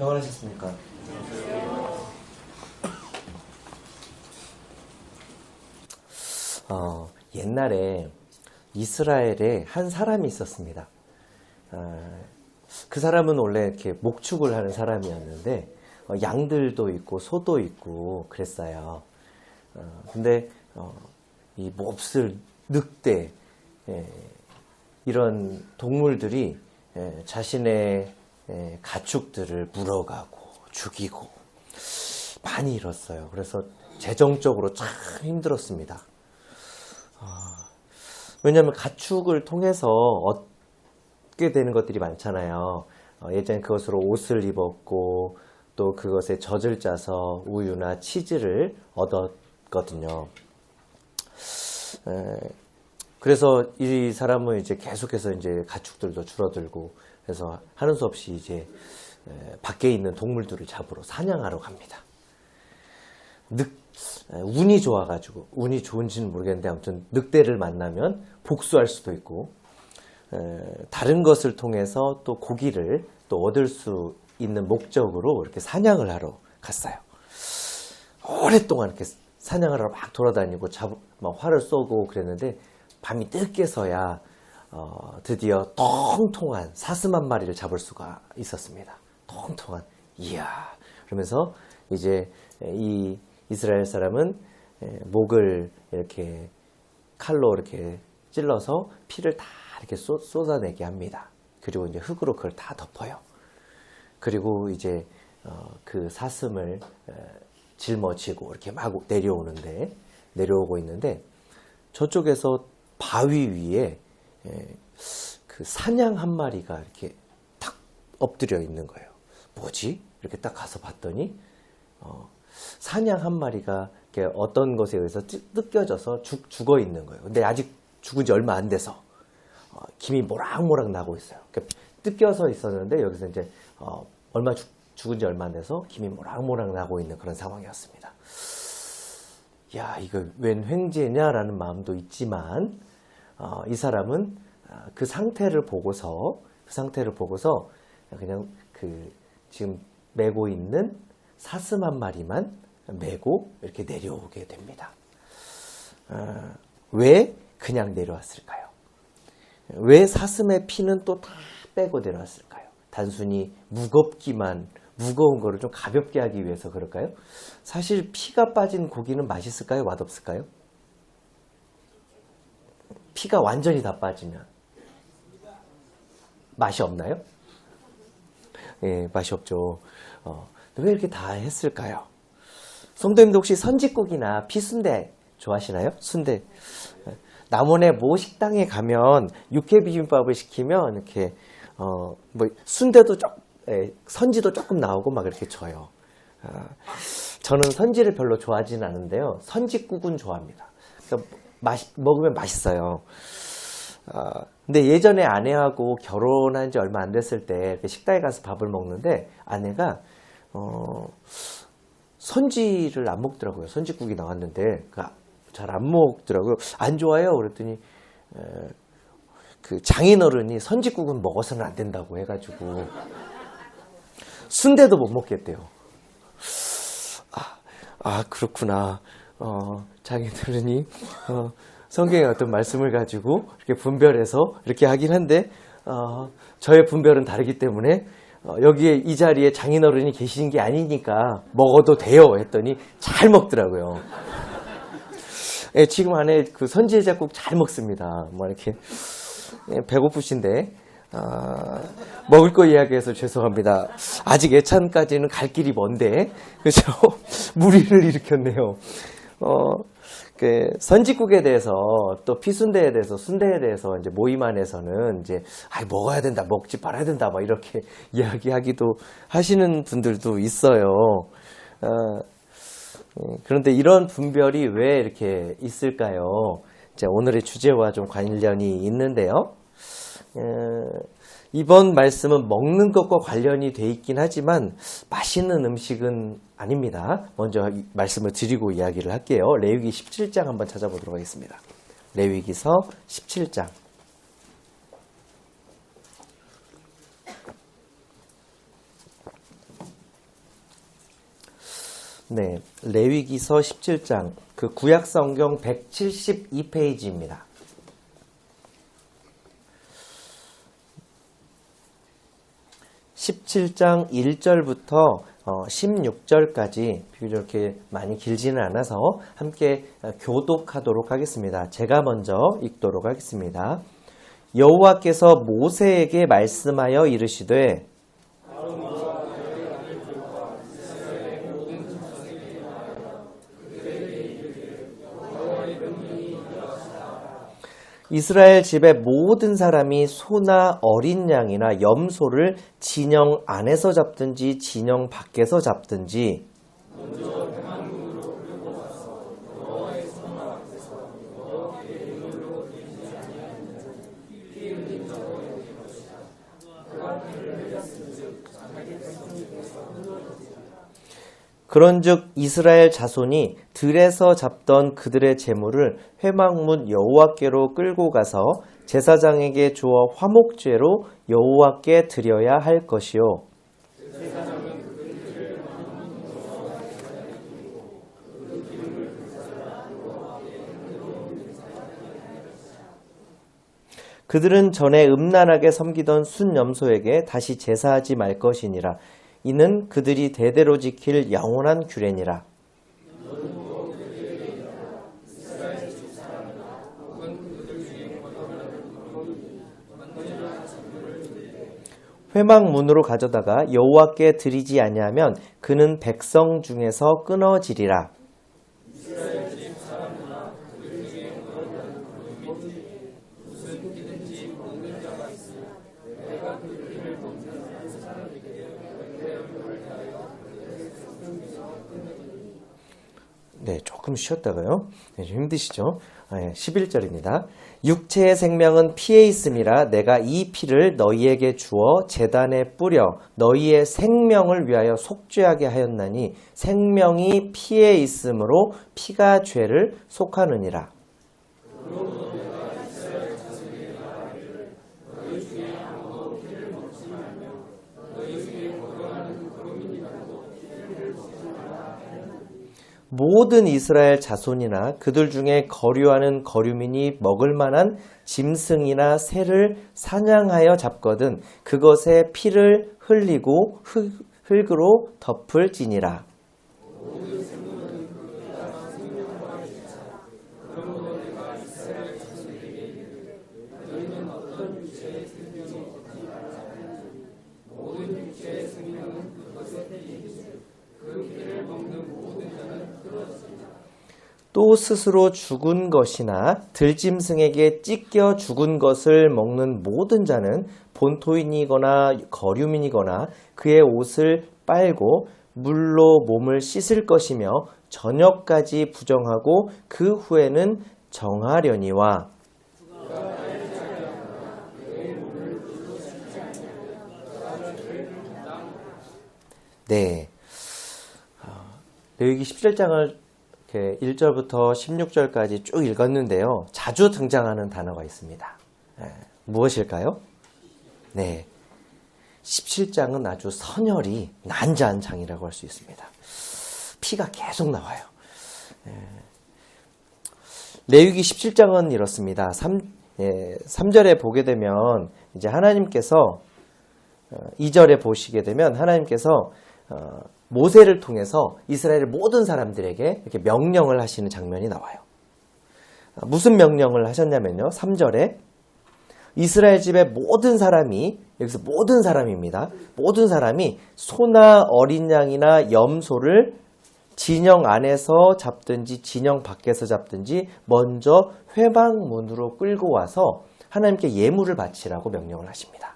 평안하셨습니까? 옛날에 이스라엘에 한 사람이 있었습니다. 그 사람은 원래 이렇게 목축을 하는 사람이었는데 양들도 있고 소도 있고 그랬어요. 근데 이 몹쓸 늑대 이런 동물들이 자신의 가축들을 물어가고 죽이고 많이 잃었어요. 그래서 재정적으로 참 힘들었습니다. 왜냐하면 가축을 통해서 얻게 되는 것들이 많잖아요. 예전에 그것으로 옷을 입었고 또 그것에 젖을 짜서 우유나 치즈를 얻었거든요. 그래서 이 사람은 이제 계속해서 이제 가축들도 줄어들고 그래서 하는 수 없이 이제 밖에 있는 동물들을 잡으러 사냥하러 갑니다. 운이 좋아가지고 운이 좋은지는 모르겠는데 아무튼 늑대를 만나면 복수할 수도 있고 다른 것을 통해서 또 고기를 또 얻을 수 있는 목적으로 이렇게 사냥을 하러 갔어요. 오랫동안 이렇게 사냥을 하러 막 돌아다니고 막 활을 쏘고 그랬는데 밤이 늦게서야 드디어 통통한 사슴 한 마리를 잡을 수가 있었습니다. 통통한 이야 그러면서 이제 이 이스라엘 사람은 목을 이렇게 칼로 이렇게 찔러서 피를 다 이렇게 쏟아내게 합니다. 그리고 이제 흙으로 그걸 다 덮어요. 그리고 이제 그 사슴을 짊어지고 이렇게 막 내려오고 있는데 저쪽에서 바위 위에 그 사냥 한 마리가 이렇게 탁 엎드려 있는 거예요. 뭐지? 이렇게 딱 가서 봤더니 사냥 한 마리가 이렇게 어떤 것에 의해서 뜯겨져서 죽어 있는 거예요. 근데 아직 죽은 지 얼마 안 돼서 김이 모락모락 나고 있어요. 뜯겨서 있었는데 여기서 이제 죽은 지 얼마 안 돼서 김이 모락모락 나고 있는 그런 상황이었습니다. 야, 이거 웬 횡재냐라는 마음도 있지만 이 사람은 그 상태를 보고서 그냥 그 지금 메고 있는 사슴 한 마리만 메고 이렇게 내려오게 됩니다. 왜 그냥 내려왔을까요? 왜 사슴의 피는 또 다 빼고 내려왔을까요? 단순히 무거운 거를 좀 가볍게 하기 위해서 그럴까요? 사실 피가 빠진 고기는 맛있을까요? 맛없을까요? 피가 완전히 다 빠지면 맛이 없나요? 예, 맛이 없죠. 왜 이렇게 다 했을까요? 성도님도 혹시 선짓국이나 피순대 좋아하시나요? 순대. 남원의 모 식당에 가면 육회 비빔밥을 시키면 이렇게 순대도 선지도 조금 나오고 막 이렇게 줘요. 저는 선지를 별로 좋아하지는 않은데요. 선짓국은 좋아합니다. 그러니까 먹으면 맛있어요. 근데 예전에 아내하고 결혼한 지 얼마 안 됐을 때 이렇게 식당에 가서 밥을 먹는데 아내가 선지를 안 먹더라고요. 선짓국이 나왔는데 잘 안 먹더라고요. 안 좋아요. 그랬더니 그 장인어른이 선짓국은 먹어서는 안 된다고 해가지고 순대도 못 먹겠대요. 그렇구나. 장인어른이 성경의 어떤 말씀을 가지고 이렇게 분별해서 이렇게 하긴 한데 저의 분별은 다르기 때문에 여기에 이 자리에 장인어른이 계신 게 아니니까 먹어도 돼요 했더니 잘 먹더라고요. 예, 지금 안에 그 선지해장국 잘 먹습니다. 뭐 이렇게 배고프신데 먹을 거 이야기해서 죄송합니다. 아직 예찬까지는 갈 길이 먼데 그죠? 무리를 일으켰네요. 그 선짓국에 대해서 또 피순대에 대해서 순대에 대해서 이제 모임 안에서는 이제 먹어야 된다, 먹지 말아야 된다, 막 이렇게 이야기하기도 하시는 분들도 있어요. 그런데 이런 분별이 왜 이렇게 있을까요? 이제 오늘의 주제와 좀 관련이 있는데요. 이번 말씀은 먹는 것과 관련이 돼 있긴 하지만 맛있는 음식은 아닙니다. 먼저 말씀을 드리고 이야기를 할게요. 레위기 17장 한번 찾아보도록 하겠습니다. 레위기서 17장. 네, 레위기서 17장, 그 구약 성경 172페이지입니다. (17장) 1절부터 16절까지 비교적 이렇게 많이 길지는 않아서 함께 교독하도록 하겠습니다. 제가 먼저 읽도록 하겠습니다. 여호와께서 모세에게 말씀하여 이르시되 이스라엘 집의 모든 사람이 소나 어린 양이나 염소를 진영 안에서 잡든지 진영 밖에서 잡든지 그런즉 이스라엘 자손이 들에서 잡던 그들의 제물을 회막문 여호와께로 끌고 가서 제사장에게 주어 화목제로 여호와께 드려야 할 것이요. 그들은 전에 음란하게 섬기던 순염소에게 다시 제사하지 말 것이니라. 이는 그들이 대대로 지킬 영원한 규례니라. 회막문으로 가져다가 여호와께 드리지 아니하면 그는 백성 중에서 끊어지리라. 네, 조금 쉬었다가요. 네, 좀 힘드시죠? 11절입니다. 육체의 생명은 피에 있음이라 내가 이 피를 너희에게 주어 제단에 뿌려 너희의 생명을 위하여 속죄하게 하였나니 생명이 피에 있으므로 피가 죄를 속하느니라. 모든 이스라엘 자손이나 그들 중에 거류하는 거류민이 먹을 만한 짐승이나 새를 사냥하여 잡거든 그것의 피를 흘리고 흙으로 덮을지니라. 또 스스로 죽은 것이나 들짐승에게 찢겨 죽은 것을 먹는 모든 자는 본토인이거나 거류민이거나 그의 옷을 빨고 물로 몸을 씻을 것이며 저녁까지 부정하고 그 후에는 정하려니와. 네, 레위기 17장을 1절부터 16절까지 쭉 읽었는데요. 자주 등장하는 단어가 있습니다. 무엇일까요? 네, 17장은 아주 선혈이 난자한 장이라고 할 수 있습니다. 피가 계속 나와요. 레위기 17장은 이렇습니다. 3절에 보게 되면 이제 하나님께서 2절에 보시게 되면 하나님께서 모세를 통해서 이스라엘 모든 사람들에게 이렇게 명령을 하시는 장면이 나와요. 무슨 명령을 하셨냐면요. 3절에 이스라엘 집의 모든 사람이, 여기서 모든 사람입니다. 모든 사람이 소나 어린 양이나 염소를 진영 안에서 잡든지 진영 밖에서 잡든지 먼저 회막문으로 끌고 와서 하나님께 예물을 바치라고 명령을 하십니다.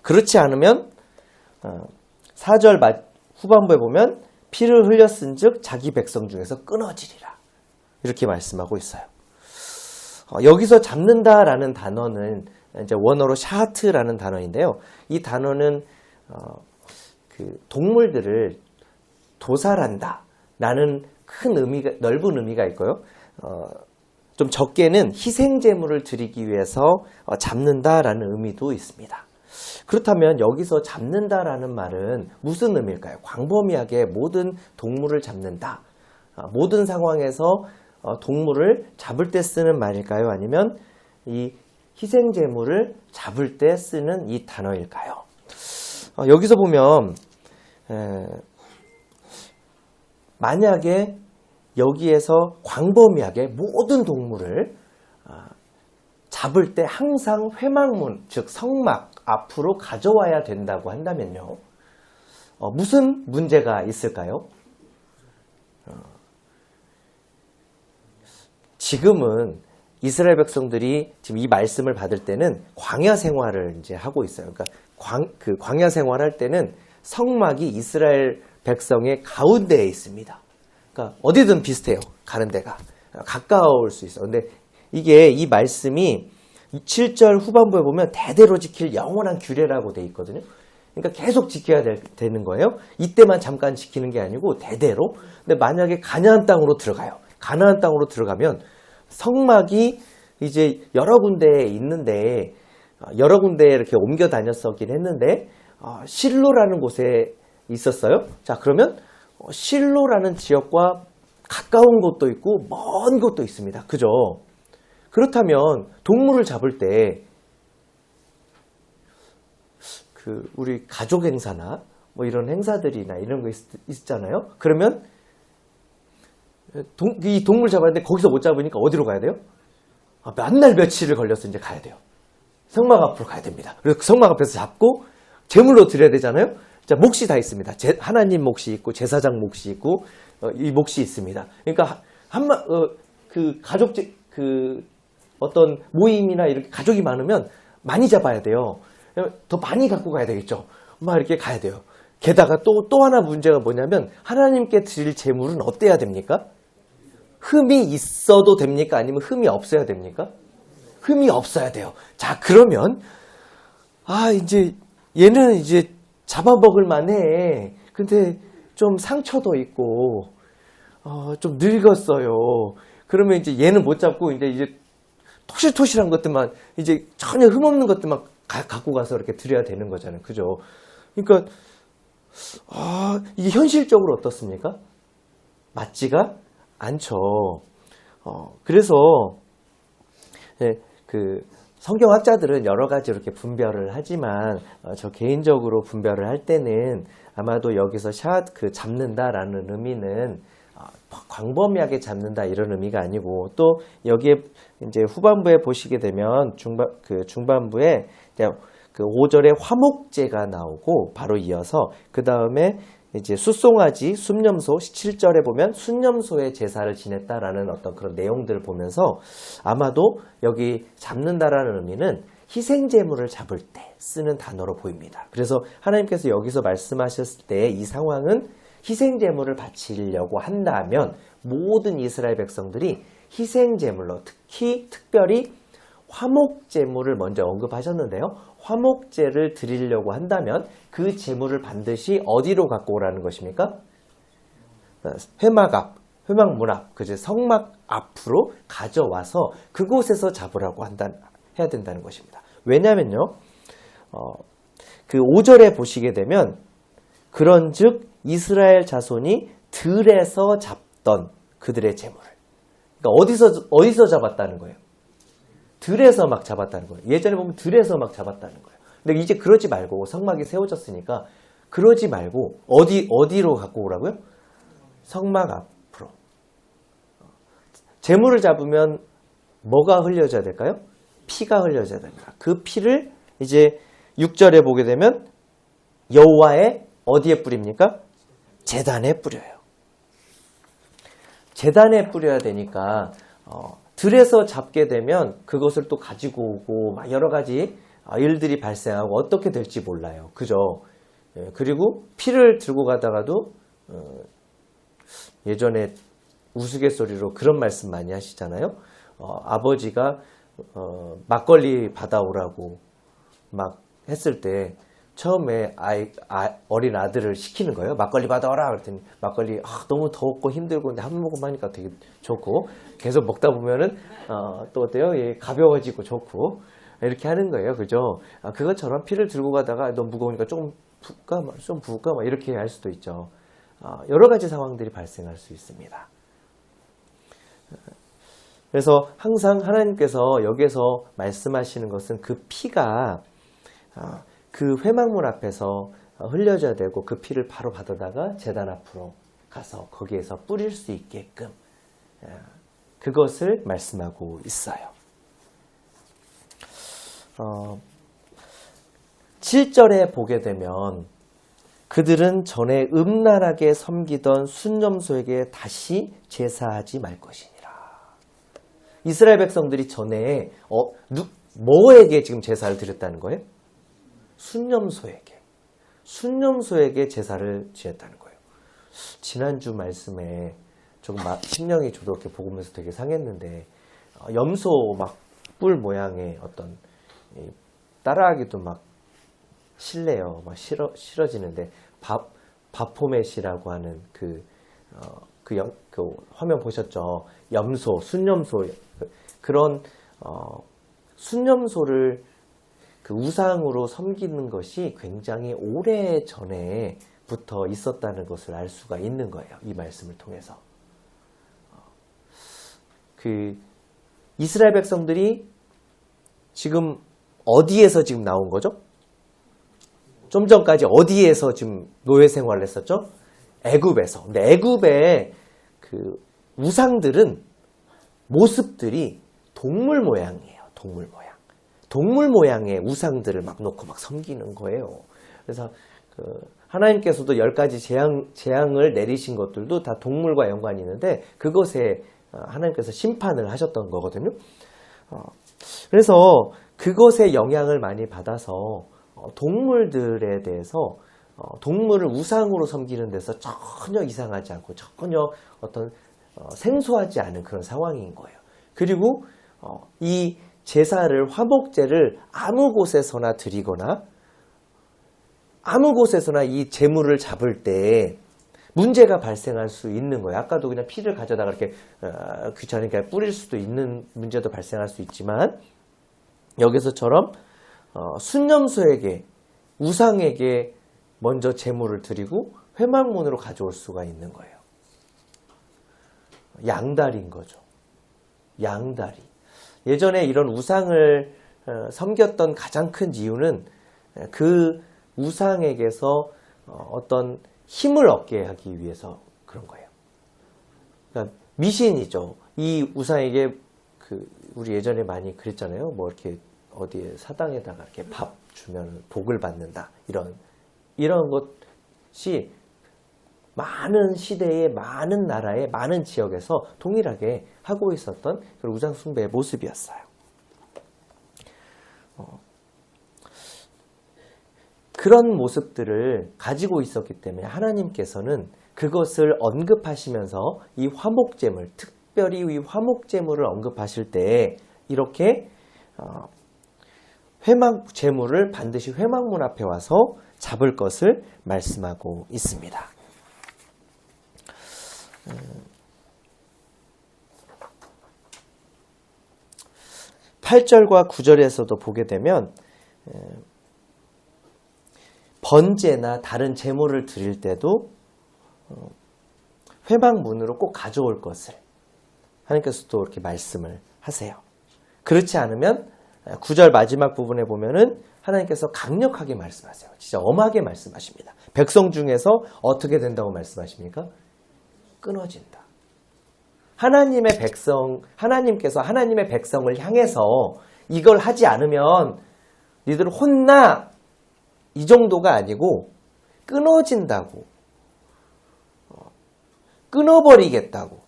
그렇지 않으면 4절 후반부에 보면 피를 흘렸은즉 자기 백성 중에서 끊어지리라. 이렇게 말씀하고 있어요. 여기서 잡는다라는 단어는 이제 원어로 샤트라는 단어인데요. 이 단어는 그 동물들을 도살한다라는 큰 의미가, 넓은 의미가 있고요. 좀 적게는 희생 제물을 드리기 위해서 잡는다라는 의미도 있습니다. 그렇다면 여기서 잡는다라는 말은 무슨 의미일까요? 광범위하게 모든 동물을 잡는다. 모든 상황에서 동물을 잡을 때 쓰는 말일까요? 아니면 이 희생제물을 잡을 때 쓰는 이 단어일까요? 여기서 보면 만약에 여기에서 광범위하게 모든 동물을 잡을 때 항상 회막문, 즉 성막 앞으로 가져와야 된다고 한다면요. 무슨 문제가 있을까요? 지금은 이스라엘 백성들이 지금 이 말씀을 받을 때는 광야 생활을 이제 하고 있어요. 그러니까 그 광야 생활할 때는 성막이 이스라엘 백성의 가운데에 있습니다. 그러니까 어디든 비슷해요. 가는 데가 가까울 수 있어. 근데 이게 이 말씀이 7절 후반부에 보면 대대로 지킬 영원한 규례라고 돼 있거든요. 그러니까 계속 지켜야 되는 거예요. 이때만 잠깐 지키는 게 아니고 대대로. 근데 만약에 가나안 땅으로 들어가요. 가나안 땅으로 들어가면 성막이 이제 여러 군데에 있는데 여러 군데에 이렇게 옮겨 다녔었긴 했는데 실로라는 곳에 있었어요. 자, 그러면 실로라는 지역과 가까운 곳도 있고 먼 곳도 있습니다. 그죠? 그렇다면 동물을 잡을 때 우리 가족 행사나 뭐 이런 행사들이나 이런 거 있잖아요. 그러면 이 동물 잡았는데 거기서 못 잡으니까 어디로 가야 돼요? 몇 날 며칠을 걸려서 이제 가야 돼요. 성막 앞으로 가야 됩니다. 그래서 그 성막 앞에서 잡고 제물로 드려야 되잖아요. 자, 몫이 다 있습니다. 하나님 몫이 있고 제사장 몫이 있고 이 몫이 있습니다. 그러니까 그 가족 어떤 모임이나 이렇게 가족이 많으면 많이 잡아야 돼요. 더 많이 갖고 가야 되겠죠. 막 이렇게 가야 돼요. 게다가 또 하나 문제가 뭐냐면 하나님께 드릴 제물은 어때야 됩니까? 흠이 있어도 됩니까? 아니면 흠이 없어야 됩니까? 흠이 없어야 돼요. 자, 그러면 이제 얘는 이제 잡아먹을 만해. 근데 좀 상처도 있고 좀 늙었어요. 그러면 이제 얘는 못 잡고 이제 토실토실한 것들만 이제 전혀 흠없는 것들만 갖고 가서 이렇게 드려야 되는 거잖아요. 그죠? 그러니까 이게 현실적으로 어떻습니까? 맞지가 않죠. 그래서 그 성경학자들은 여러 가지 이렇게 분별을 하지만 저 개인적으로 분별을 할 때는 아마도 여기서 잡는다라는 의미는 광범위하게 잡는다 이런 의미가 아니고 또 여기에 이제 후반부에 보시게 되면 중반부에 그 5절에 화목제가 나오고 바로 이어서 그 다음에 이제 숫송아지, 순념소 17절에 보면 순념소의 제사를 지냈다라는 어떤 그런 내용들을 보면서 아마도 여기 잡는다라는 의미는 희생제물을 잡을 때 쓰는 단어로 보입니다. 그래서 하나님께서 여기서 말씀하셨을 때 이 상황은 희생제물을 바치려고 한다면 모든 이스라엘 백성들이 희생제물로 특별히 화목제물을 먼저 언급하셨는데요. 화목제를 드리려고 한다면 그 제물을 반드시 어디로 갖고 오라는 것입니까? 회막 앞, 회막 문 앞, 그죠? 성막 앞으로 가져와서 그곳에서 잡으라고 해야 된다는 것입니다. 왜냐면요, 그 5절에 보시게 되면 그런즉 이스라엘 자손이 들에서 잡던 그들의 제물을, 그러니까 어디서 잡았다는 거예요? 들에서 막 잡았다는 거예요. 예전에 보면 들에서 막 잡았다는 거예요. 근데 이제 그러지 말고 성막이 세워졌으니까 그러지 말고 어디로 갖고 오라고요? 성막 앞으로. 제물을 잡으면 뭐가 흘려져야 될까요? 피가 흘려져야 됩니다. 그 피를 이제 6절에 보게 되면 여호와의 어디에 뿌립니까? 제단에 뿌려요. 제단에 뿌려야 되니까 들에서 잡게 되면 그것을 또 가지고 오고 막 여러 가지 일들이 발생하고 어떻게 될지 몰라요. 그죠? 그리고 피를 들고 가다가도 예전에 우스갯소리로 그런 말씀 많이 하시잖아요. 아버지가 막걸리 받아오라고 막 했을 때 처음에 어린 아들을 시키는 거예요. 막걸리 받아와라. 그랬더니 막걸리 너무 더웠고 힘들고 근데 한 모금 하니까 되게 좋고 계속 먹다 보면은 또 어때요? 예, 가벼워지고 좋고 이렇게 하는 거예요. 그죠? 그것처럼 피를 들고 가다가 너무 무거우니까 좀 부을까? 막 이렇게 할 수도 있죠. 여러 가지 상황들이 발생할 수 있습니다. 그래서 항상 하나님께서 여기에서 말씀하시는 것은 그 피가 그 회막문 앞에서 흘려져야 되고 그 피를 바로 받아다가 제단 앞으로 가서 거기에서 뿌릴 수 있게끔 그것을 말씀하고 있어요. 7절에 보게 되면 그들은 전에 음란하게 섬기던 순념소에게 다시 제사하지 말 것이니라. 이스라엘 백성들이 전에 뭐에게 지금 제사를 드렸다는 거예요? 순념소에게 제사를 지냈다는 거예요. 지난주 말씀에 조금 심령이 저도 이렇게 보면서 되게 상했는데 염소 막 뿔 모양의 어떤 따라하기도 막 싫네요. 막 싫어지는데 바포맷이라고 하는 그 화면 보셨죠? 염소, 순념소 그런 순념소를 그 우상으로 섬기는 것이 굉장히 오래 전에부터 있었다는 것을 알 수가 있는 거예요. 이 말씀을 통해서. 그 이스라엘 백성들이 지금 어디에서 지금 나온 거죠? 좀 전까지 어디에서 지금 노예 생활을 했었죠? 애굽에서. 근데 애굽의 그 우상들은 모습들이 동물 모양이에요. 동물 모양의 우상들을 막 놓고 막 섬기는 거예요. 그래서 하나님께서도 10가지 재앙을 내리신 것들도 다 동물과 연관이 있는데 그것에 하나님께서 심판을 하셨던 거거든요. 그래서 그것에 영향을 많이 받아서 동물들에 대해서 동물을 우상으로 섬기는 데서 전혀 이상하지 않고 전혀 어떤 생소하지 않은 그런 상황인 거예요. 그리고 이 제사를 화목제를 아무 곳에서나 드리거나 아무 곳에서나 이 제물을 잡을 때 문제가 발생할 수 있는 거예요. 아까도 그냥 피를 가져다가 이렇게 귀찮으니까 뿌릴 수도 있는 문제도 발생할 수 있지만 여기서처럼 순념소에게 우상에게 먼저 제물을 드리고 회막문으로 가져올 수가 있는 거예요. 양다리인 거죠. 양다리. 예전에 이런 우상을 섬겼던 가장 큰 이유는 그 우상에게서 어떤 힘을 얻게 하기 위해서 그런 거예요. 그러니까 미신이죠. 이 우상에게 우리 예전에 많이 그랬잖아요. 뭐 이렇게 어디에 사당에다가 이렇게 밥 주면 복을 받는다. 이런 것이 많은 시대에 많은 나라의 많은 지역에서 동일하게 하고 있었던 그런 우상 숭배의 모습이었어요. 그런 모습들을 가지고 있었기 때문에 하나님께서는 그것을 언급하시면서 이 화목제물, 특별히 이 화목제물을 언급하실 때 이렇게 제물을 반드시 회막문 앞에 와서 잡을 것을 말씀하고 있습니다. 8절과 9절에서도 보게 되면 번제나 다른 제물을 드릴 때도 회막문으로 꼭 가져올 것을 하나님께서 또 이렇게 말씀을 하세요. 그렇지 않으면 9절 마지막 부분에 보면은 하나님께서 강력하게 말씀하세요. 진짜 엄하게 말씀하십니다. 백성 중에서 어떻게 된다고 말씀하십니까? 끊어진다. 하나님께서 하나님의 백성을 향해서 이걸 하지 않으면 니들 혼나 이 정도가 아니고 끊어진다고. 끊어버리겠다고.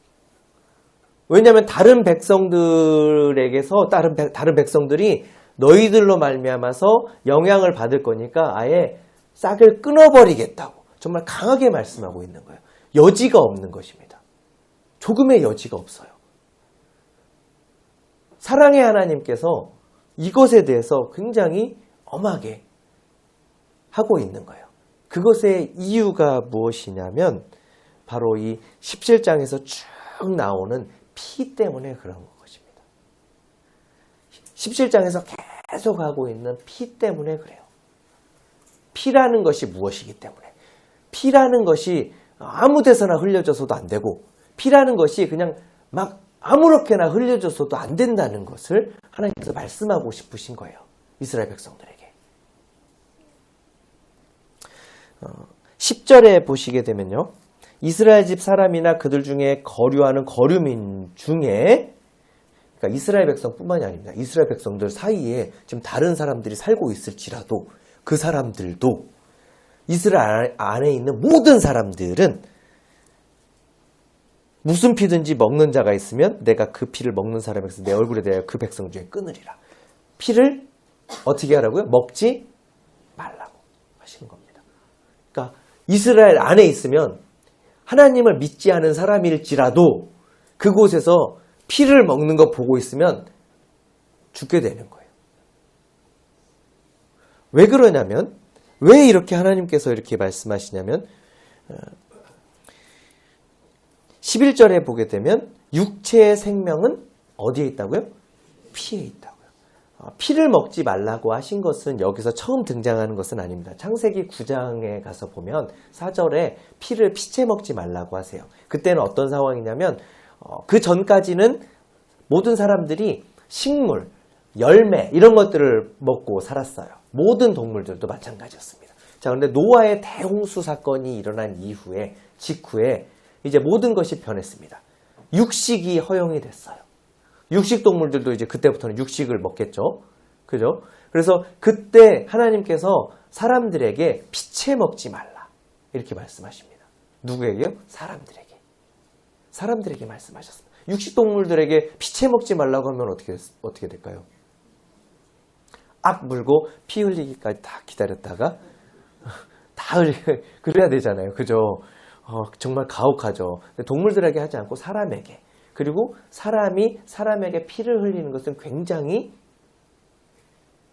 왜냐하면 다른 백성들에게서 다른 백성들이 너희들로 말미암아서 영향을 받을 거니까 아예 싹을 끊어버리겠다고. 정말 강하게 말씀하고 있는 거예요. 여지가 없는 것입니다. 조금의 여지가 없어요. 사랑의 하나님께서 이것에 대해서 굉장히 엄하게 하고 있는 거예요. 그것의 이유가 무엇이냐면 바로 이 17장에서 쭉 나오는 피 때문에 그런 것입니다. 17장에서 계속 하고 있는 피 때문에 그래요. 피라는 것이 무엇이기 때문에. 피라는 것이 아무 데서나 흘려져서도 안 되고, 피라는 것이 그냥 막 아무렇게나 흘려져서도 안 된다는 것을 하나님께서 말씀하고 싶으신 거예요. 이스라엘 백성들에게. 10절에 보시게 되면요. 이스라엘 집 사람이나 그들 중에 거류하는 거류민 중에, 그러니까 이스라엘 백성뿐만이 아닙니다. 이스라엘 백성들 사이에 지금 다른 사람들이 살고 있을지라도 그 사람들도, 이스라엘 안에 있는 모든 사람들은 무슨 피든지 먹는 자가 있으면 내가 그 피를 먹는 사람에게서 내 얼굴에 대하여 그 백성 중에 끊으리라. 피를 어떻게 하라고요? 먹지 말라고 하시는 겁니다. 그러니까 이스라엘 안에 있으면 하나님을 믿지 않은 사람일지라도 그곳에서 피를 먹는 거 보고 있으면 죽게 되는 거예요. 왜 그러냐면, 왜 이렇게 하나님께서 이렇게 말씀하시냐면 11절에 보게 되면 육체의 생명은 어디에 있다고요? 피에 있다고요. 피를 먹지 말라고 하신 것은 여기서 처음 등장하는 것은 아닙니다. 창세기 9장에 가서 보면 4절에 피를 피채 먹지 말라고 하세요. 그때는 어떤 상황이냐면 그 전까지는 모든 사람들이 식물, 열매 이런 것들을 먹고 살았어요. 모든 동물들도 마찬가지였습니다. 자, 그런데 노아의 대홍수 사건이 일어난 직후에 이제 모든 것이 변했습니다. 육식이 허용이 됐어요. 육식 동물들도 이제 그때부터는 육식을 먹겠죠. 그죠? 그래서 그때 하나님께서 사람들에게 피채 먹지 말라. 이렇게 말씀하십니다. 누구에게요? 사람들에게 말씀하셨습니다. 육식 동물들에게 피채 먹지 말라고 하면 어떻게 될까요? 악 물고 피 흘리기까지 다 기다렸다가 그래야 되잖아요. 그죠? 정말 가혹하죠. 동물들에게 하지 않고 사람에게, 그리고 사람이 사람에게 피를 흘리는 것은 굉장히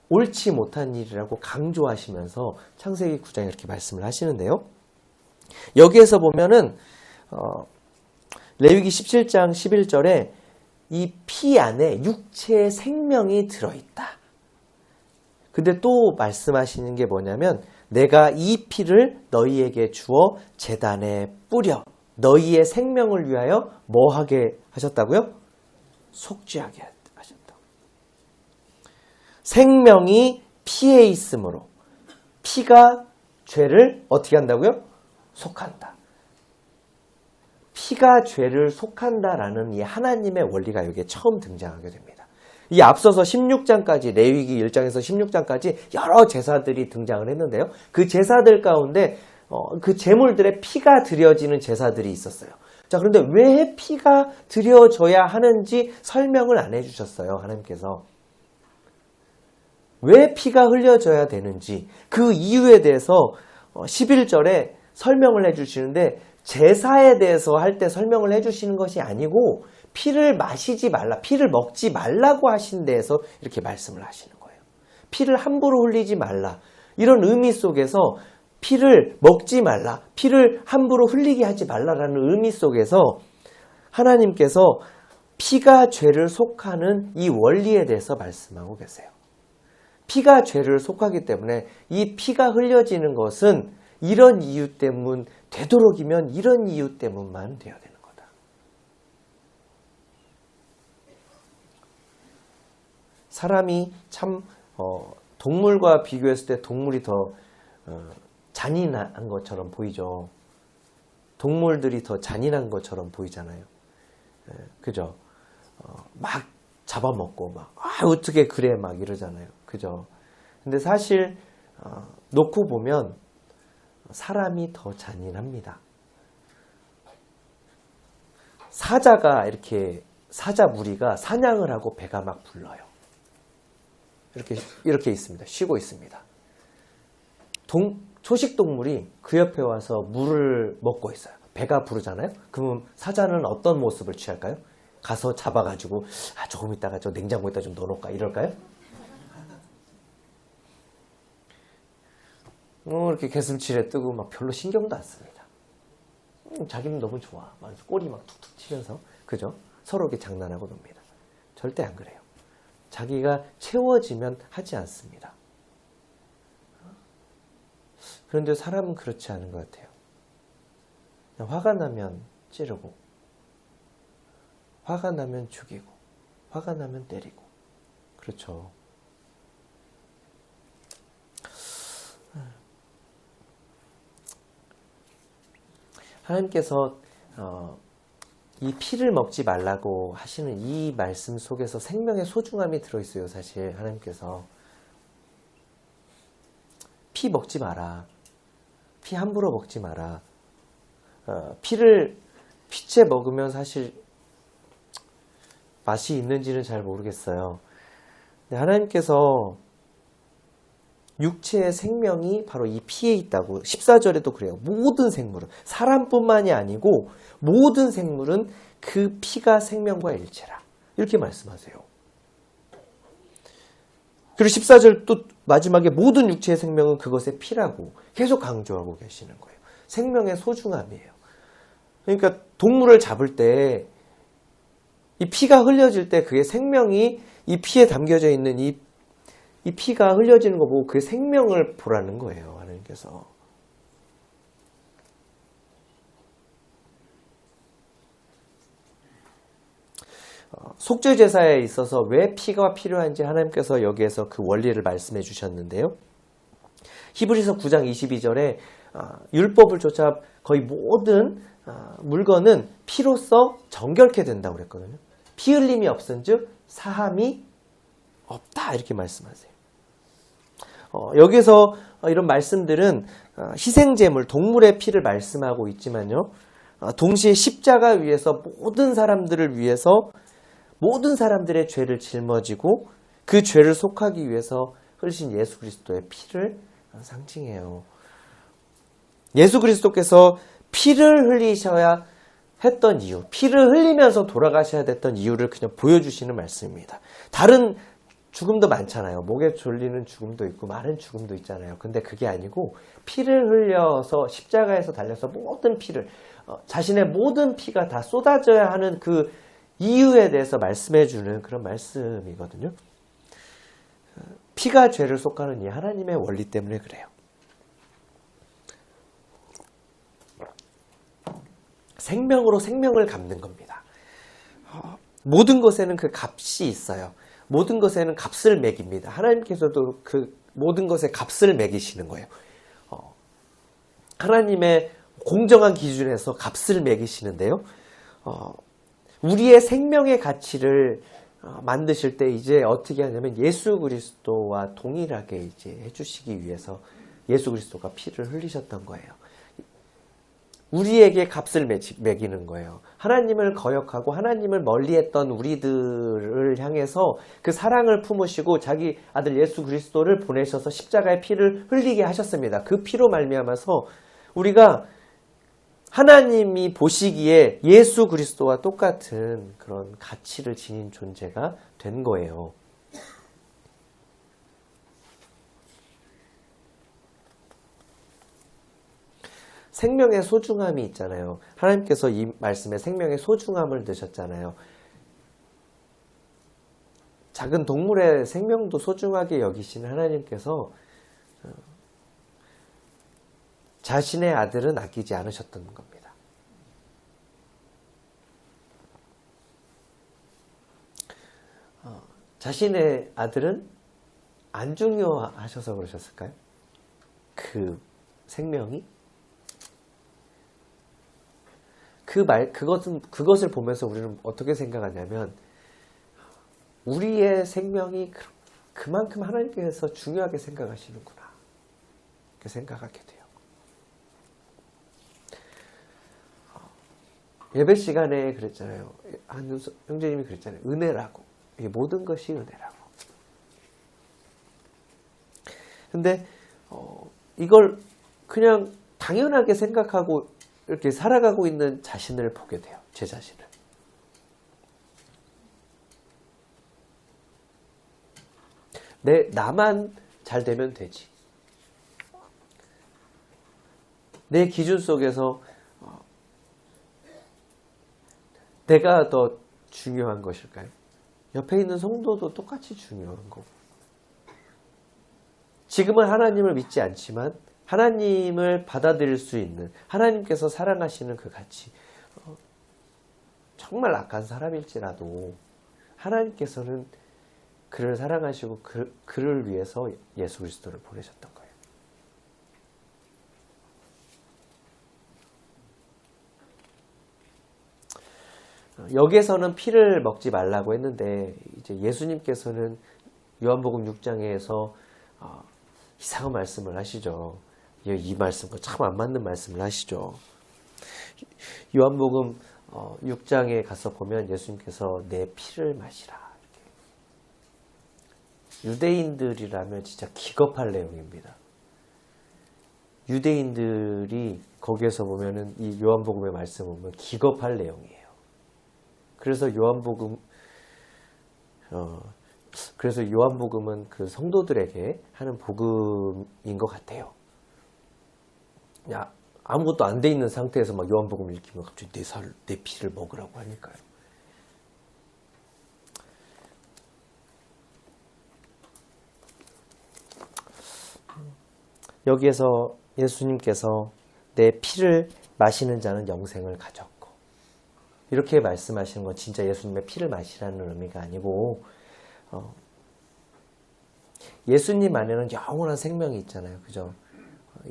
옳지 못한 일이라고 강조하시면서 창세기 9장에 이렇게 말씀을 하시는데요. 여기에서 보면은 레위기 17장 11절에 이 피 안에 육체의 생명이 들어있다. 근데 또 말씀하시는 게 뭐냐면, 내가 이 피를 너희에게 주어 제단에 뿌려 너희의 생명을 위하여 뭐 하게 하셨다고요? 속죄하게 하셨다고. 생명이 피에 있으므로 피가 죄를 어떻게 한다고요? 속한다. 피가 죄를 속한다라는 이 하나님의 원리가 여기에 처음 등장하게 됩니다. 이 앞서서 16장까지, 레위기 1장에서 16장까지 여러 제사들이 등장을 했는데요. 그 제사들 가운데 그 제물들의 피가 드려지는 제사들이 있었어요. 자, 그런데 왜 피가 드려져야 하는지 설명을 안 해주셨어요. 하나님께서. 왜 피가 흘려져야 되는지 그 이유에 대해서 11절에 설명을 해주시는데, 제사에 대해서 할 때 설명을 해주시는 것이 아니고 피를 마시지 말라, 피를 먹지 말라고 하신 데에서 이렇게 말씀을 하시는 거예요. 피를 함부로 흘리지 말라, 이런 의미 속에서 피를 먹지 말라, 피를 함부로 흘리게 하지 말라라는 의미 속에서 하나님께서 피가 죄를 속하는 이 원리에 대해서 말씀하고 계세요. 피가 죄를 속하기 때문에 이 피가 흘려지는 것은 이런 이유 때문, 되도록이면 이런 이유 때문만 되어야 되는 거다. 사람이 참 동물과 비교했을 때 동물이 더 잔인한 것처럼 보이죠. 동물들이 더 잔인한 것처럼 보이잖아요. 그죠? 막 잡아먹고 막 어떻게 그래 막 이러잖아요. 그죠? 근데 사실 놓고 보면 사람이 더 잔인합니다. 사자 무리가 사냥을 하고 배가 막 불러요. 이렇게 있습니다. 쉬고 있습니다. 초식 동물이 그 옆에 와서 물을 먹고 있어요. 배가 부르잖아요. 그러면 사자는 어떤 모습을 취할까요? 가서 잡아가지고 조금 있다가 저 냉장고에다 좀 넣어놓을까 이럴까요? 이렇게 개슴치레 뜨고 막 별로 신경도 안 씁니다. 자기는 너무 좋아. 꼬리 막 툭툭 치면서, 그죠? 서로 이렇게 장난하고 놉니다. 절대 안 그래요. 자기가 채워지면 하지 않습니다. 그런데 사람은 그렇지 않은 것 같아요. 그냥 화가 나면 찌르고, 화가 나면 죽이고, 화가 나면 때리고. 그렇죠. 하나님께서 이 피를 먹지 말라고 하시는 이 말씀 속에서 생명의 소중함이 들어있어요. 사실 하나님께서 피 먹지 마라. 피 함부로 먹지 마라. 피를 피째 먹으면 사실 맛이 있는지는 잘 모르겠어요. 근데 하나님께서 육체의 생명이 바로 이 피에 있다고 14절에도 그래요. 모든 생물은, 사람뿐만이 아니고 모든 생물은 그 피가 생명과 일체라. 이렇게 말씀하세요. 그리고 14절 또 마지막에 모든 육체의 생명은 그것의 피라고 계속 강조하고 계시는 거예요. 생명의 소중함이에요. 그러니까 동물을 잡을 때 이 피가 흘려질 때 그게 생명이 이 피에 담겨져 있는 이 피가 흘려지는 거 보고 그 생명을 보라는 거예요. 하나님께서. 속죄 제사에 있어서 왜 피가 필요한지 하나님께서 여기에서 그 원리를 말씀해 주셨는데요. 히브리서 9장 22절에 율법을 쫓아 거의 모든 물건은 피로써 정결케 된다고 그랬거든요. 피 흘림이 없은즉 사함이 없다 이렇게 말씀하세요. 여기서 이런 말씀들은 희생제물, 동물의 피를 말씀하고 있지만요. 동시에 십자가 위에서 모든 사람들을 위해서 모든 사람들의 죄를 짊어지고 그 죄를 속하기 위해서 흘리신 예수 그리스도의 피를 상징해요. 예수 그리스도께서 피를 흘리셔야 했던 이유, 피를 흘리면서 돌아가셔야 됐던 이유를 그냥 보여주시는 말씀입니다. 다른 죽음도 많잖아요. 목에 졸리는 죽음도 있고 많은 죽음도 있잖아요. 근데 그게 아니고 피를 흘려서 십자가에서 달려서 모든 피를 자신의 모든 피가 다 쏟아져야 하는 그 이유에 대해서 말씀해 주는 그런 말씀이거든요. 피가 죄를 속하는 이 하나님의 원리 때문에 그래요. 생명으로 생명을 갚는 겁니다. 모든 것에는 그 값이 있어요. 모든 것에는 값을 매깁니다. 하나님께서도 그 모든 것에 값을 매기시는 거예요. 하나님의 공정한 기준에서 값을 매기시는데요. 우리의 생명의 가치를 만드실 때 이제 어떻게 하냐면 예수 그리스도와 동일하게 이제 해주시기 위해서 예수 그리스도가 피를 흘리셨던 거예요. 우리에게 값을 매기는 거예요. 하나님을 거역하고 하나님을 멀리했던 우리들을 향해서 그 사랑을 품으시고 자기 아들 예수 그리스도를 보내셔서 십자가의 피를 흘리게 하셨습니다. 그 피로 말미암아서 우리가 하나님이 보시기에 예수 그리스도와 똑같은 그런 가치를 지닌 존재가 된 거예요. 생명의 소중함이 있잖아요. 하나님께서 이 말씀에 생명의 소중함을 넣으셨잖아요. 작은 동물의 생명도 소중하게 여기시는 하나님께서 자신의 아들은 아끼지 않으셨던 겁니다. 자신의 아들은 안 중요하셔서 그러셨을까요? 그 생명이? 그것을 보면서 우리는 어떻게 생각하냐면, 우리의 생명이 그만큼 하나님께서 중요하게 생각하시는구나. 이렇게 생각하게 돼요. 예배 시간에 그랬잖아요. 한 형제님이 그랬잖아요. 은혜라고. 이게 모든 것이 은혜라고. 근데, 이걸 그냥 당연하게 생각하고 이렇게 살아가고 있는 자신을 보게 돼요. 제 자신을. 나만 잘 되면 되지. 내 기준 속에서 내가 더 중요한 것일까요? 옆에 있는 성도도 똑같이 중요한 거고. 지금은 하나님을 믿지 않지만 하나님을 받아들일 수 있는, 하나님께서 사랑하시는 그 가치, 정말 악한 사람일지라도 하나님께서는 그를 사랑하시고 그를 위해서 예수 그리스도를 보내셨던 거예요. 여기에서는 피를 먹지 말라고 했는데 이제 예수님께서는 요한복음 6장에서 이상한 말씀을 하시죠. 이 말씀과 참 안 맞는 말씀을 하시죠. 요한복음 6장에 가서 보면 예수님께서 내 피를 마시라. 유대인들이라면 진짜 기겁할 내용입니다. 유대인들이 거기에서 보면은 이 요한복음의 말씀을 보면 기겁할 내용이에요. 그래서 요한복음은 그 성도들에게 하는 복음인 것 같아요. 야, 아무것도 안 돼 있는 상태에서 막 요한복음을 읽히면 갑자기 내 피를 먹으라고 하니까요. 여기에서 예수님께서 내 피를 마시는 자는 영생을 가졌고, 이렇게 말씀하시는 건 진짜 예수님의 피를 마시라는 의미가 아니고, 예수님 안에는 영원한 생명이 있잖아요. 그죠?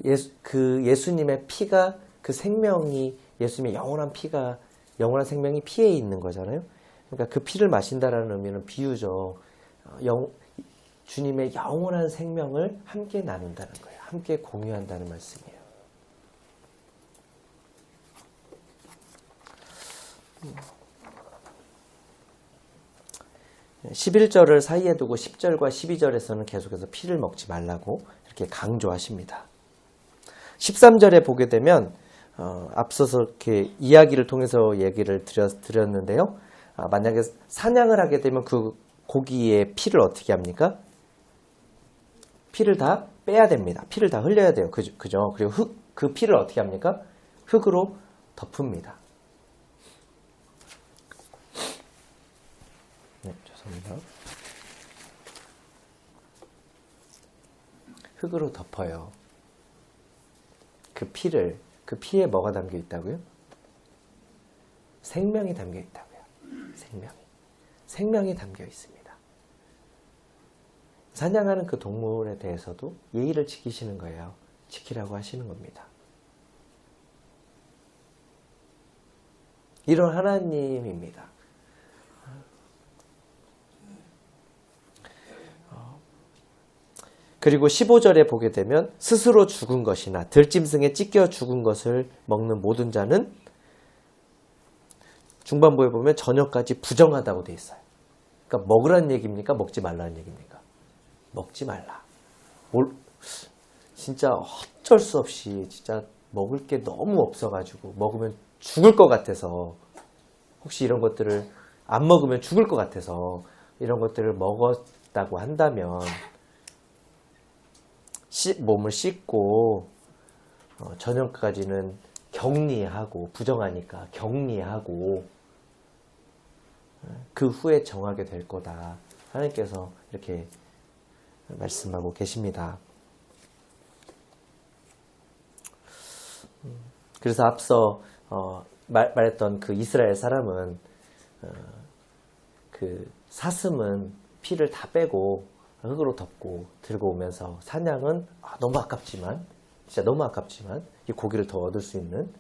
예수님의 피가, 그 생명이, 예수님의 영원한 생명이 피에 있는 거잖아요. 그러니까 그 피를 마신다라는 의미는 비유죠. 주님의 영원한 생명을 함께 나눈다는 거예요. 함께 공유한다는 말씀이에요. 11절을 사이에 두고 10절과 12절에서는 계속해서 피를 먹지 말라고 이렇게 강조하십니다. 13절에 보게 되면 앞서서 이렇게 이야기를 통해서 얘기를 드렸는데요. 만약에 사냥을 하게 되면 그 고기의 피를 어떻게 합니까? 피를 다 빼야 됩니다. 피를 다 흘려야 돼요. 그죠? 그리고 그 피를 어떻게 합니까? 흙으로 덮습니다. 네, 죄송합니다. 흙으로 덮어요. 그 피에 뭐가 담겨 있다고요? 생명이 담겨 있다고요. 생명이 담겨 있습니다. 사냥하는 그 동물에 대해서도 예의를 지키시는 거예요. 지키라고 하시는 겁니다. 이런 하나님입니다. 그리고 15절에 보게 되면 스스로 죽은 것이나 들짐승에 찢겨 죽은 것을 먹는 모든 자는 중반부에 보면 저녁까지 부정하다고 돼 있어요. 그러니까 먹으라는 얘기입니까? 먹지 말라는 얘기입니까? 먹지 말라. 진짜 어쩔 수 없이 진짜 먹을 게 너무 없어가지고 먹으면 죽을 것 같아서, 혹시 이런 것들을 안 먹으면 죽을 것 같아서 이런 것들을 먹었다고 한다면 몸을 씻고 저녁까지는 격리하고, 부정하니까 격리하고 그 후에 정하게 될 거다. 하나님께서 이렇게 말씀하고 계십니다. 그래서 앞서 말했던 그 이스라엘 사람은 그 사슴은 피를 다 빼고 흙으로 덮고 들고 오면서, 사냥은 너무 아깝지만, 진짜 너무 아깝지만, 이 고기를 더 얻을 수 있는,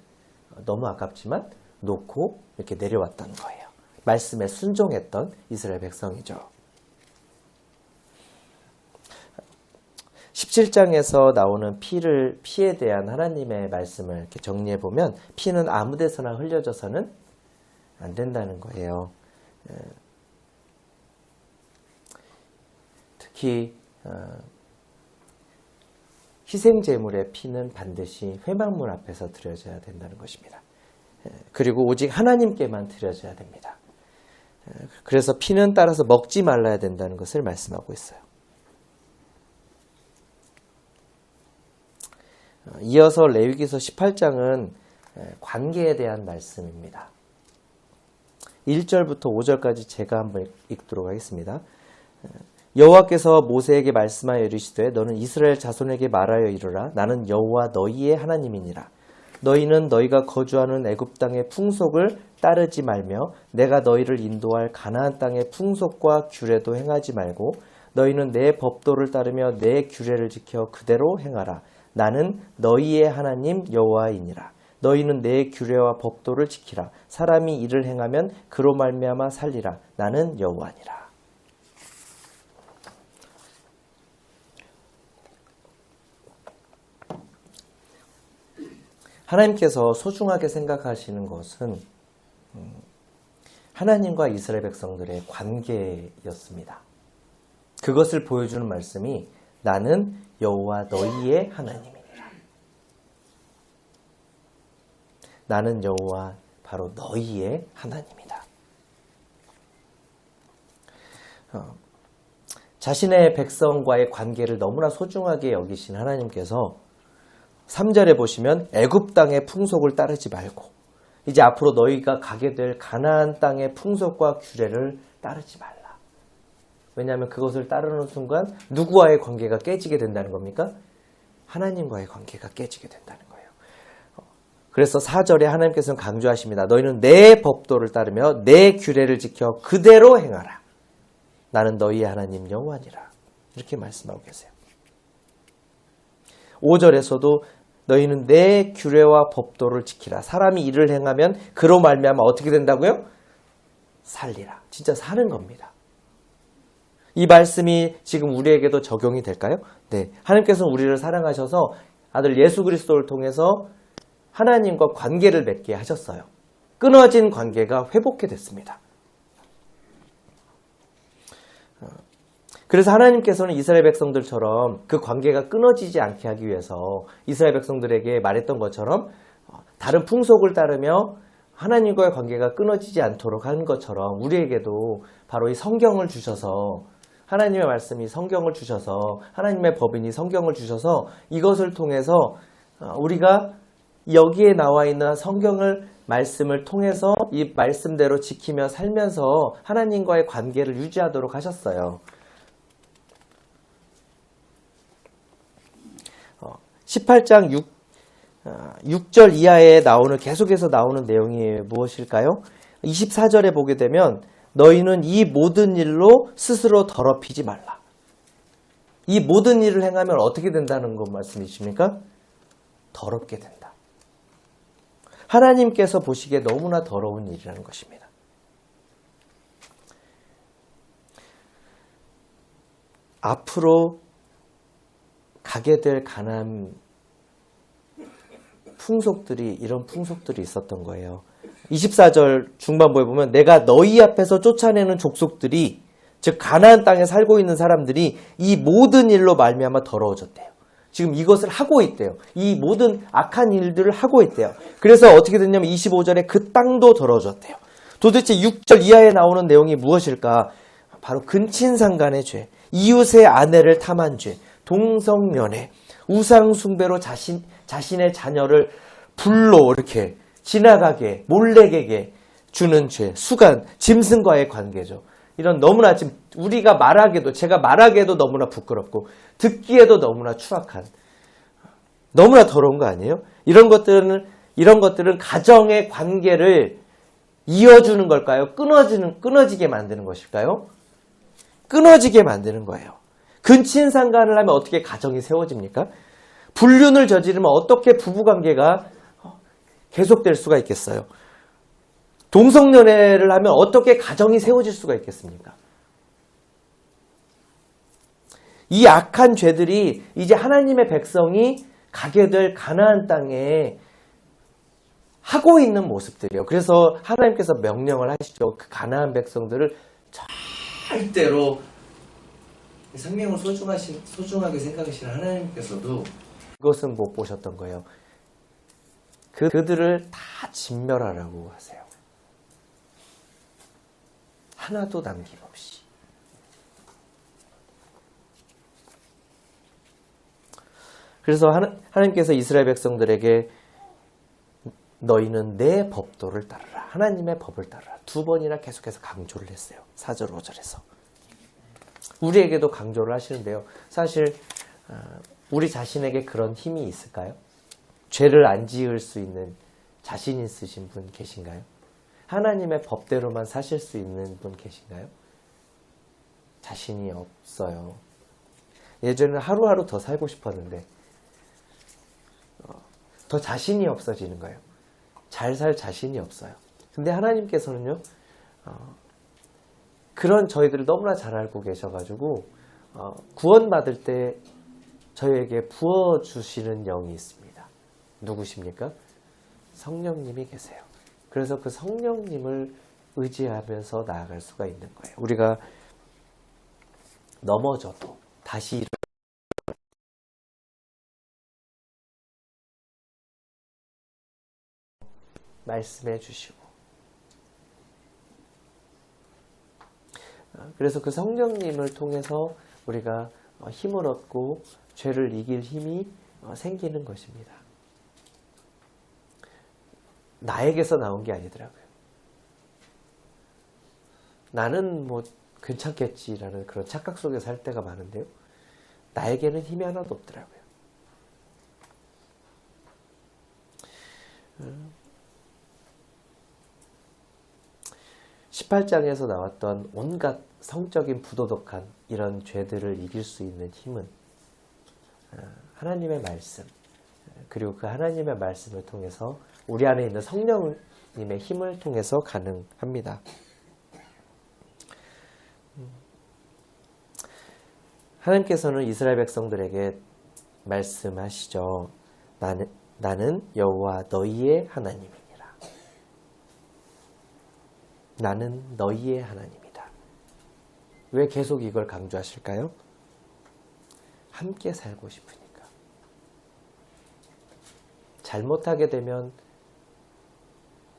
너무 아깝지만 놓고 이렇게 내려왔다는 거예요. 말씀에 순종했던 이스라엘 백성이죠. 17장에서 나오는 피에 대한 하나님의 말씀을 이렇게 정리해 보면, 피는 아무 데서나 흘려져서는 안 된다는 거예요. 특히 희생제물의 피는 반드시 회막문 앞에서 드려져야 된다는 것입니다. 그리고 오직 하나님께만 드려져야 됩니다. 그래서 피는 따라서 먹지 말아야 된다는 것을 말씀하고 있어요. 이어서 레위기서 18장은 관계에 대한 말씀입니다. 1절부터 5절까지 제가 한번 읽도록 하겠습니다. 여호와께서 모세에게 말씀하여 이르시되 너는 이스라엘 자손에게 말하여 이르라. 나는 여호와 너희의 하나님이니라. 너희는 너희가 거주하는 애굽 땅의 풍속을 따르지 말며 내가 너희를 인도할 가나안 땅의 풍속과 규례도 행하지 말고 너희는 내 법도를 따르며 내 규례를 지켜 그대로 행하라. 나는 너희의 하나님 여호와이니라. 너희는 내 규례와 법도를 지키라. 사람이 이를 행하면 그로 말미암아 살리라. 나는 여호와니라. 하나님께서 소중하게 생각하시는 것은 하나님과 이스라엘 백성들의 관계였습니다. 그것을 보여주는 말씀이 나는 여호와 너희의 하나님이니라. 나는 여호와 바로 너희의 하나님이다. 자신의 백성과의 관계를 너무나 소중하게 여기신 하나님께서 3절에 보시면 애굽 땅의 풍속을 따르지 말고 이제 앞으로 너희가 가게 될 가나안 땅의 풍속과 규례를 따르지 말라. 왜냐하면 그것을 따르는 순간 누구와의 관계가 깨지게 된다는 겁니까? 하나님과의 관계가 깨지게 된다는 거예요. 그래서 4절에 하나님께서는 강조하십니다. 너희는 내 법도를 따르며 내 규례를 지켜 그대로 행하라. 나는 너희의 하나님 여호와니라. 이렇게 말씀하고 계세요. 5절에서도 너희는 내 규례와 법도를 지키라. 사람이 이를 행하면 그로 말미암아 어떻게 된다고요? 살리라. 진짜 사는 겁니다. 이 말씀이 지금 우리에게도 적용이 될까요? 네. 하나님께서는 우리를 사랑하셔서 아들 예수 그리스도를 통해서 하나님과 관계를 맺게 하셨어요. 끊어진 관계가 회복이 됐습니다. 그래서 하나님께서는 이스라엘 백성들처럼 그 관계가 끊어지지 않게 하기 위해서 이스라엘 백성들에게 말했던 것처럼 다른 풍속을 따르며 하나님과의 관계가 끊어지지 않도록 한 것처럼 우리에게도 바로 이 성경을 주셔서 하나님의 말씀이 성경을 주셔서 하나님의 법인이 성경을 주셔서 이것을 통해서 우리가 여기에 나와 있는 성경을 말씀을 통해서 이 말씀대로 지키며 살면서 하나님과의 관계를 유지하도록 하셨어요. 18장 6절 이하에 계속해서 나오는 내용이 무엇일까요? 24절에 보게 되면 너희는 이 모든 일로 스스로 더럽히지 말라. 이 모든 일을 행하면 어떻게 된다는 것 말씀이십니까? 더럽게 된다. 하나님께서 보시기에 너무나 더러운 일이라는 것입니다. 앞으로 가게 될 가나안 풍속들이 이런 풍속들이 있었던 거예요. 24절 중반부에 보면 내가 너희 앞에서 쫓아내는 족속들이 즉 가나안 땅에 살고 있는 사람들이 이 모든 일로 말미암아 더러워졌대요. 지금 이것을 하고 있대요. 이 모든 악한 일들을 하고 있대요. 그래서 어떻게 됐냐면 25절에 그 땅도 더러워졌대요. 도대체 6절 이하에 나오는 내용이 무엇일까? 바로 근친상간의 죄, 이웃의 아내를 탐한 죄, 동성연애, 우상숭배로 자신의 자녀를 불로 이렇게 지나가게 몰래게게 주는 죄, 수간, 짐승과의 관계죠. 이런 너무나 지금 우리가 제가 말하기에도 너무나 부끄럽고 듣기에도 너무나 추악한 너무나 더러운 거 아니에요? 이런 것들은 가정의 관계를 이어주는 걸까요? 끊어지게 만드는 것일까요? 끊어지게 만드는 거예요. 근친상간을 하면 어떻게 가정이 세워집니까? 불륜을 저지르면 어떻게 부부관계가 계속될 수가 있겠어요? 동성연애를 하면 어떻게 가정이 세워질 수가 있겠습니까? 이 악한 죄들이 이제 하나님의 백성이 가게 될 가나안 땅에 하고 있는 모습들이에요. 그래서 하나님께서 명령을 하시죠. 그 가나안 백성들을 절대로 생명을 소중하게 생각하시는 하나님께서도 그것은 못 보셨던 거예요. 그들을 다 진멸하라고 하세요. 하나도 남김없이. 그래서 하나님께서 이스라엘 백성들에게 너희는 내 법도를 따르라. 하나님의 법을 따르라. 2번이나 계속해서 강조를 했어요. 4절, 5절에서. 우리에게도 강조를 하시는데요. 사실 우리 자신에게 그런 힘이 있을까요? 죄를 안 지을 수 있는 자신 있으신 분 계신가요? 하나님의 법대로만 사실 수 있는 분 계신가요? 자신이 없어요. 예전에는 하루하루 더 살고 싶었는데 더 자신이 없어지는 거예요. 잘 살 자신이 없어요. 근데 하나님께서는요, 그런 저희들을 너무나 잘 알고 계셔가지고 구원받을 때 저희에게 부어주시는 영이 있습니다. 누구십니까? 성령님이 계세요. 그래서 그 성령님을 의지하면서 나아갈 수가 있는 거예요. 우리가 넘어져도 다시 말씀해 주시고, 그래서 그 성령님을 통해서 우리가 힘을 얻고 죄를 이길 힘이 생기는 것입니다. 나에게서 나온 게 아니더라고요. 나는 뭐 괜찮겠지라는 그런 착각 속에 살 때가 많은데요. 나에게는 힘이 하나도 없더라고요. 18장에서 나왔던 온갖 성적인 부도덕한 이런 죄들을 이길 수 있는 힘은 하나님의 말씀, 그리고 그 하나님의 말씀을 통해서 우리 안에 있는 성령님의 힘을 통해서 가능합니다. 하나님께서는 이스라엘 백성들에게 말씀하시죠. 나는 여호와 너희의 하나님이니라. 나는 너희의 하나님이다. 왜 계속 이걸 강조하실까요? 함께 살고 싶으니까. 잘못하게 되면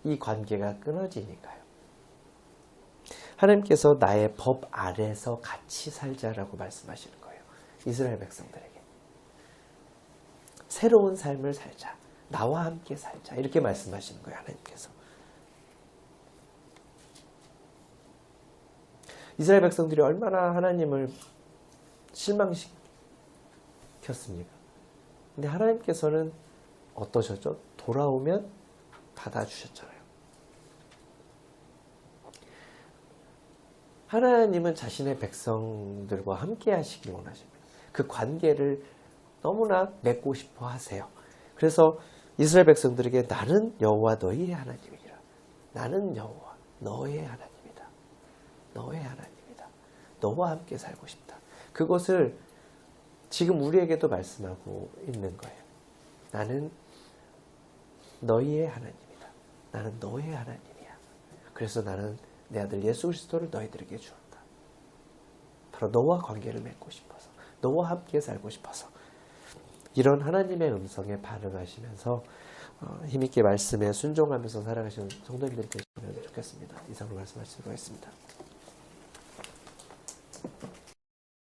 이 관계가 끊어지니까요. 하나님께서 나의 법 아래서 같이 살자라고 말씀하시는 거예요. 이스라엘 백성들에게. 새로운 삶을 살자. 나와 함께 살자. 이렇게 말씀하시는 거예요. 하나님께서. 이스라엘 백성들이 얼마나 하나님을 실망시켰습니까? 근데 하나님께서는 어떠셨죠? 돌아오면 받아주셨잖아요. 하나님은 자신의 백성들과 함께 하시기 원하십니다. 그 관계를 너무나 맺고 싶어 하세요. 그래서 이스라엘 백성들에게 나는 여호와 너희의 하나님이라. 나는 여호와 너의 하나님이다. 너의 하나님이다. 너와 함께 살고 싶다. 그것을 지금 우리에게도 말씀하고 있는 거예요. 나는 너희의 하나님이다. 나는 너의 하나님이야. 그래서 나는 내 아들 예수 그리스도를 너희들에게 주었다. 바로 너와 관계를 맺고 싶어서, 너와 함께 살고 싶어서, 이런 하나님의 음성에 반응하시면서 힘있게 말씀에 순종하면서 살아가시는 성도님들이 되시면 좋겠습니다. 이상으로 말씀하시도록 하겠습니다.